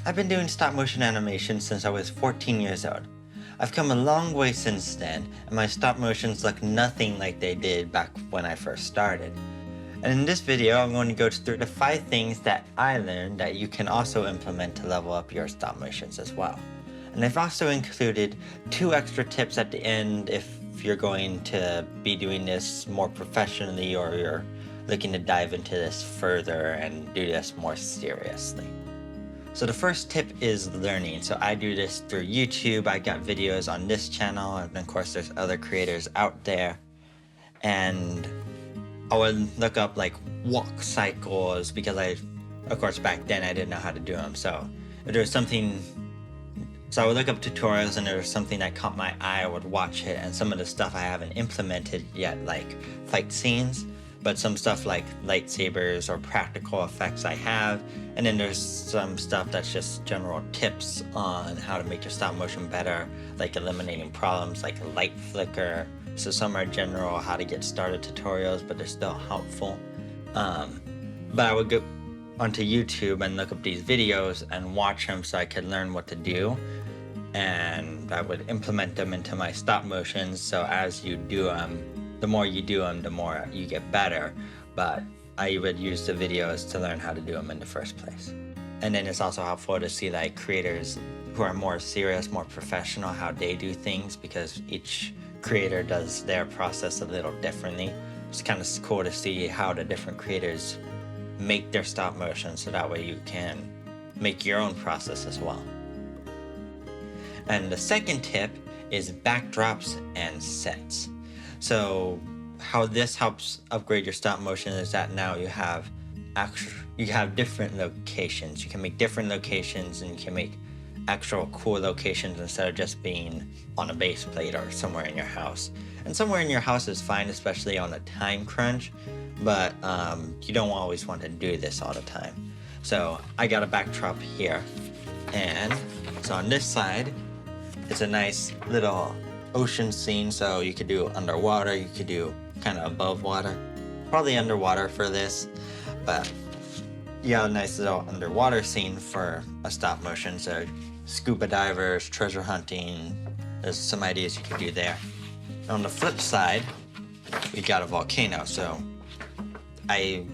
I've been doing stop motion animation since I was 14 years old. I've come a long way since then, and my stop motions look nothing like they did back when I first started. And in this video, I'm going to go through the 5 things that I learned that you can also implement to level up your stop motions as well. And I've also included 2 extra tips at the end if you're going to be doing this more professionally or you're looking to dive into this further and do this more seriously. So the first tip is learning. So I do this through YouTube. I got videos on this channel, and of course there's other creators out there. And I would look up like walk cycles because of course back then I didn't know how to do them. So if there's something, I would look up tutorials and there was something that caught my eye, I would watch it. And some of the stuff I haven't implemented yet, like fight scenes, but some stuff like lightsabers or practical effects I have. And then there's some stuff that's just general tips on how to make your stop motion better, like eliminating problems like a light flicker. So some are general how to get started tutorials, but they're still helpful. But I would go onto YouTube and look up these videos and watch them so I could learn what to do. And I would implement them into my stop motions. So as you do them, the more you do them, the more you get better. But I would use the videos to learn how to do them in the first place. And then it's also helpful to see like creators who are more serious, more professional, how they do things, because each creator does their process a little differently. It's kind of cool to see how the different creators make their stop motion, so that way you can make your own process as well. And the second tip is backdrops and sets. So how this helps upgrade your stop motion is that now you have different locations. You can make different locations, and you can make actual cool locations instead of just being on a base plate or somewhere in your house. And somewhere in your house is fine, especially on a time crunch, but you don't always want to do this all the time. So I got a backdrop here, and so on this side, it's a nice little ocean scene. So you could do underwater, you could do kind of above water, probably underwater for this, but you got a nice little underwater scene for a stop motion. So scuba divers, treasure hunting, there's some ideas you could do there. On the flip side, we got a volcano. So I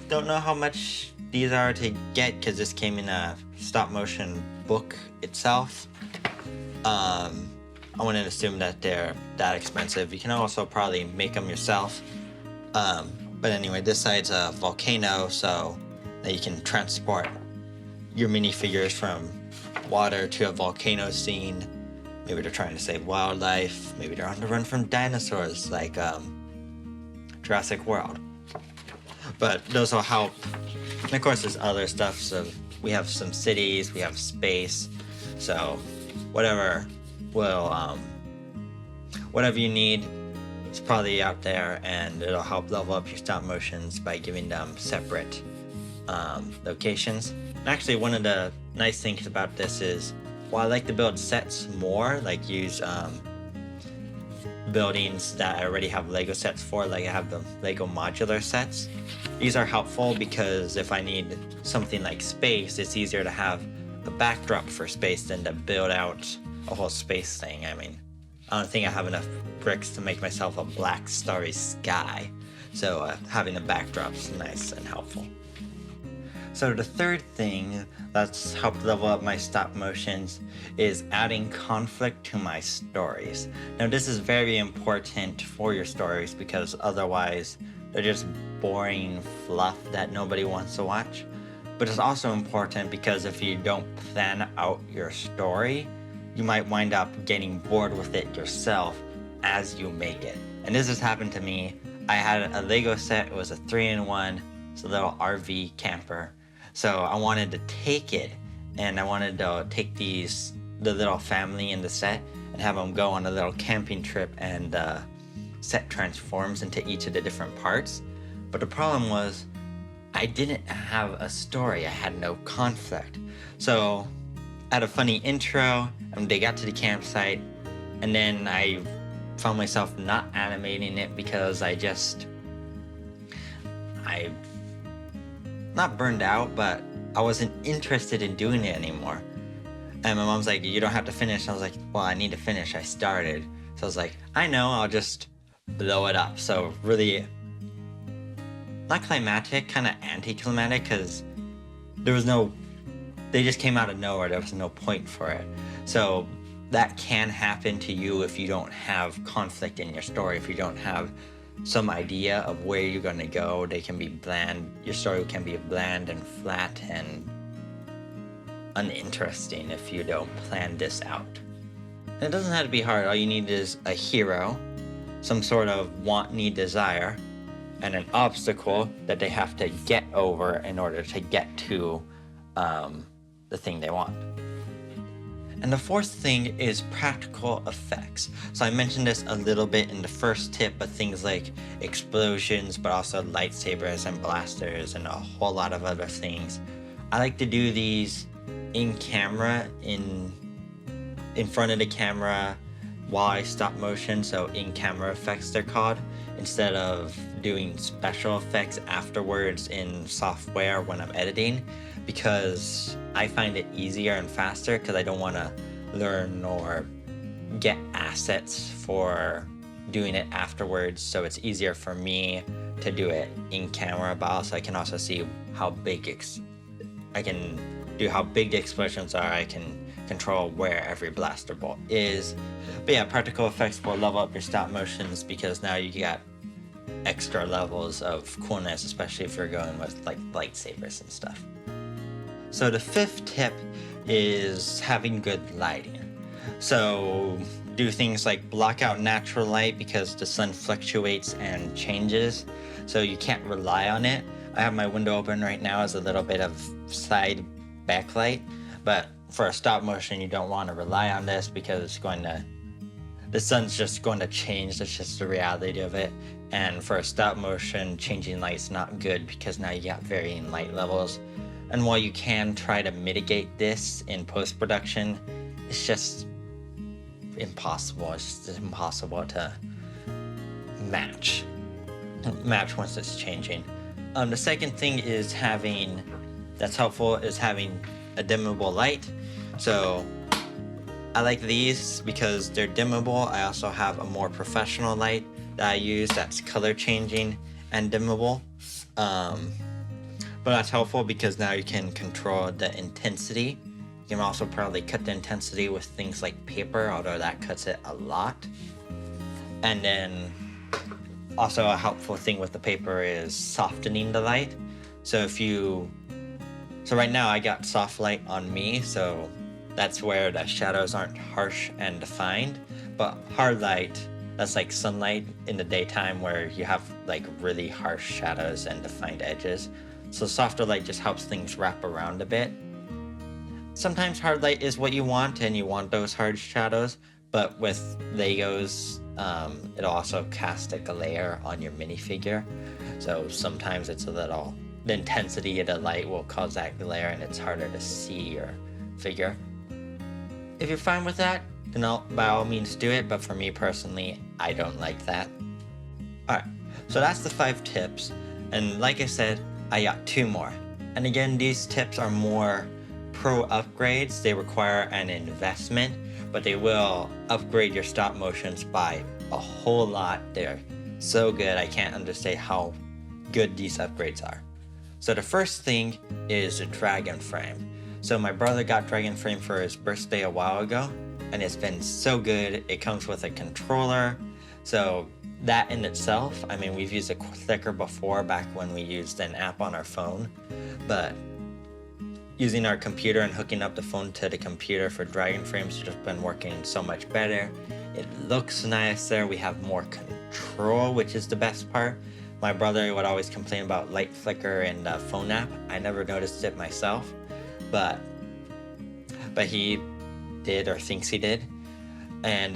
don't know how much these are to get because this came in a stop motion book itself. I wouldn't assume that they're that expensive. You can also probably make them yourself. But anyway, this side's a volcano, so that you can transport your minifigures from water to a volcano scene. Maybe they're trying to save wildlife. Maybe they're on the run from dinosaurs, like Jurassic World. But those will help. And of course, there's other stuff. So we have some cities, we have space. So whatever you need, it's probably out there, and it'll help level up your stop motions by giving them separate locations. And actually, one of the nice things about this is, while I like to build sets more, like use buildings that I already have Lego sets for, like I have the Lego modular sets. These are helpful because if I need something like space, it's easier to have a backdrop for space than to build out a whole space thing. I mean, I don't think I have enough bricks to make myself a black starry sky, so having a backdrop is nice and helpful. So the third thing that's helped level up my stop motions is adding conflict to my stories. Now this is very important for your stories because otherwise they're just boring fluff that nobody wants to watch. But it's also important because if you don't plan out your story, you might wind up getting bored with it yourself as you make it. And this has happened to me. I had a Lego set, it was a 3-in-1, it's a little RV camper. So I wanted to take it, and I wanted to take the little family in the set and have them go on a little camping trip, and the set transforms into each of the different parts. But the problem was, I didn't have a story, I had no conflict. So I had a funny intro, and they got to the campsite, and then I found myself not animating it because I not burned out, but I wasn't interested in doing it anymore. And my mom's like, you don't have to finish. I was like, well, I need to finish. I started. So I was like, I know, I'll just blow it up. So really, not climactic, kind of anticlimactic, because they just came out of nowhere. There was no point for it. So that can happen to you if you don't have conflict in your story, if you don't have some idea of where you're going to go. They can be bland. Your story can be bland and flat and uninteresting if you don't plan this out. And it doesn't have to be hard. All you need is a hero, some sort of want, need, desire, and an obstacle that they have to get over in order to get to the thing they want. And the fourth thing is practical effects. So I mentioned this a little bit in the first tip, but things like explosions, but also lightsabers and blasters and a whole lot of other things. I like to do these in camera, in front of the camera while I stop motion, so in camera effects they're called, instead of doing special effects afterwards in software when I'm editing, because I find it easier and faster because I don't want to learn or get assets for doing it afterwards. So it's easier for me to do it in camera, but also I can also see how big I can do how big the explosions are. I can control where every blaster bolt is. But yeah, practical effects will level up your stop motions because now you got extra levels of coolness, especially if you're going with like lightsabers and stuff. So the fifth tip is having good lighting. So do things like block out natural light because the sun fluctuates and changes, so you can't rely on it. I have my window open right now as a little bit of side backlight, but for a stop motion you don't want to rely on this because the sun's just going to change. That's just the reality of it. And for a stop motion, changing light's not good because now you got varying light levels. And while you can try to mitigate this in post-production, it's just impossible. It's just impossible to match once it's changing. The second thing that's helpful is having a dimmable light. So I like these because they're dimmable. I also have a more professional light that I use that's color changing and dimmable. But that's helpful because now you can control the intensity. You can also probably cut the intensity with things like paper, although that cuts it a lot. And then also a helpful thing with the paper is softening the light. So right now I got soft light on me, so that's where the shadows aren't harsh and defined. But hard light, that's like sunlight in the daytime where you have like really harsh shadows and defined edges. So softer light just helps things wrap around a bit. Sometimes hard light is what you want and you want those hard shadows, but with Legos, it'll also cast a glare on your minifigure. So sometimes the intensity of the light will cause that glare and it's harder to see your figure. If you're fine with that, then by all means do it, but for me personally, I don't like that. Alright, so that's the 5 tips, and like I said, I got 2 more. And again, these tips are more pro upgrades. They require an investment, but they will upgrade your stop motions by a whole lot. They're so good, I can't understate how good these upgrades are. So the first thing is a dragon frame. So my brother got dragon frame for his birthday a while ago, and it's been so good. It comes with a controller. So that in itself, I mean, we've used a clicker before back when we used an app on our phone, but using our computer and hooking up the phone to the computer for dragon frames has just been working so much better. It looks nicer. We have more control, which is the best part. My brother would always complain about light flicker in the phone app. I never noticed it myself, but he did, or thinks he did. And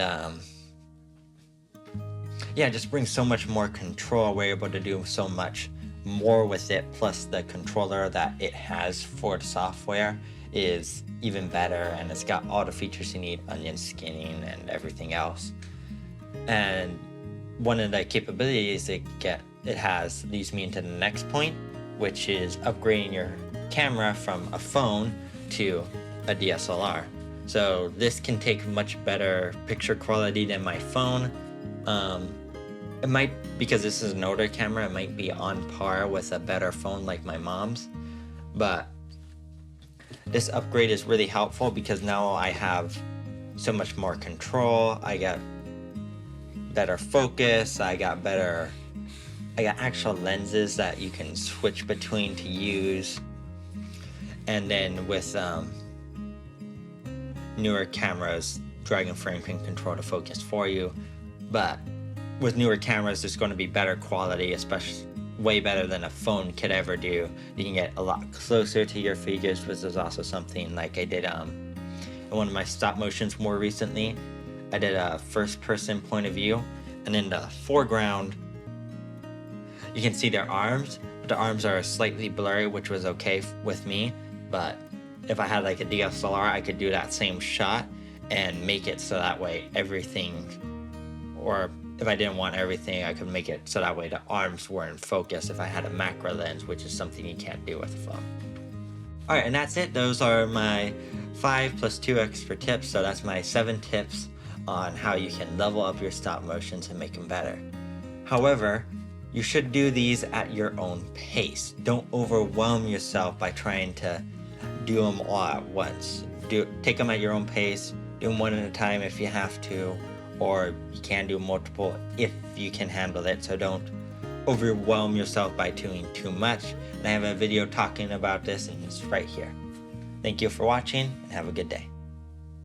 yeah, it just brings so much more control. We're able to do so much more with it, plus the controller that it has for the software is even better, and it's got all the features you need, onion skinning and everything else. And one of the capabilities it has leads me into the next point, which is upgrading your camera from a phone to a DSLR. So this can take much better picture quality than my phone. It might, because this is an older camera, it might be on par with a better phone like my mom's. But this upgrade is really helpful because now I have so much more control. I got better focus. I got actual lenses that you can switch between to use. And then with newer cameras, Dragon Frame can control the focus for you. But with newer cameras, there's going to be better quality, especially way better than a phone could ever do. You can get a lot closer to your figures, which is also something like I did in one of my stop motions more recently. I did a first person point of view, and in the foreground you can see their arms, but the arms are slightly blurry, which was okay with me. But if I had like a DSLR, I could do that same shot and make it so that way everything, or if I didn't want everything, I could make it so that way the arms were in focus if I had a macro lens, which is something you can't do with a phone. Alright, and that's it. Those are my 5 plus 2 extra tips. So that's my 7 tips on how you can level up your stop motions and make them better. However, you should do these at your own pace. Don't overwhelm yourself by trying to do them all at once. Take them at your own pace. Do them one at a time if you have to, or you can do multiple if you can handle it. So don't overwhelm yourself by doing too much. And I have a video talking about this, and it's right here. Thank you for watching, and have a good day.